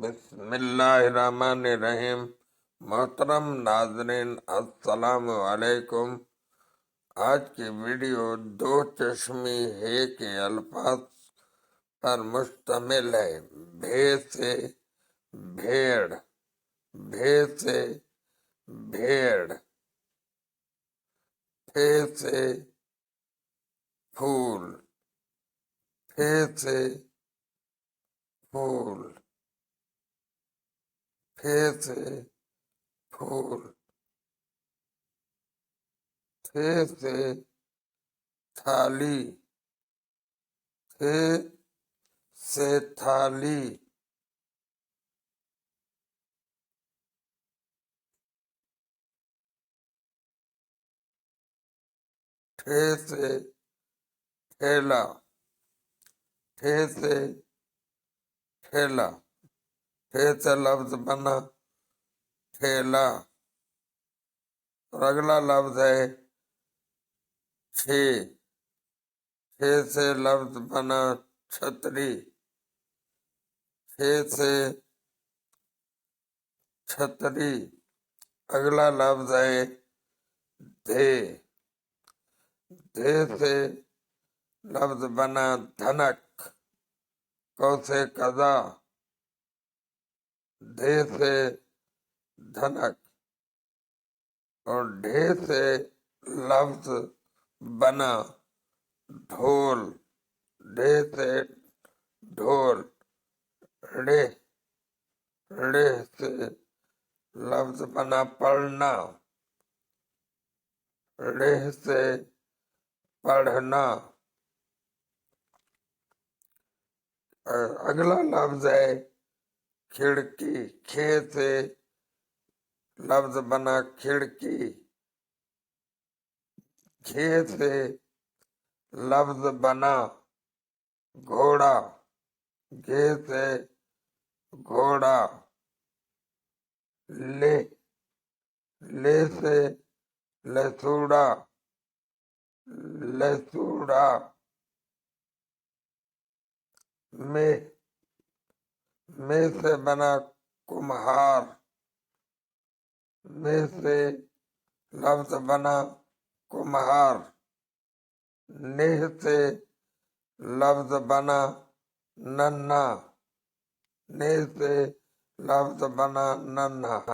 بسم اللہ الرحمن الرحیم۔ محترم ناظرین، السلام علیکم۔ آج کی ویڈیو دو چشمی ہے کے الفاظ پر مشتمل ہے۔ بھے سے بھیڑ، بھے سے بھیڑ، پھے سے پھول، پھے سے پھول، پھے سے پھول، تھے سے تھالی، تھے سے تھالی، ٹھے سے ٹھیلا، ٹھے سے ٹھیلا، ٹھے سے لفظ بنا ٹھیلا، اور اگلا لفظ ہے چھ، چھ سے لفظ بنا چھتری، چھ سے چھتری، اگلا لفظ ہے دھے، دھے سے لفظ بنا دھنک، کو سے قضا، دھے سے دھنک، اور ڈھے سے لفظ بنا ڈھول، ڈھے سے ڈھول، ڑے، ڑے سے لفظ بنا پڑھنا، ڑے سے پڑھنا، اگلا لفظ ہے کھڑکی، کھے سے لفظ بنا کھڑکی، کھے سے لفظ بنا گھوڑا، گھے سے گھوڑا، لے، لے سے لسوڑا، لسوڑا، میں، میں سے بنا کمہار، میں سے لفظ بنا کمہار، نہ سے لفظ بنا ننھا، نہ سے لفظ بنا ننھا۔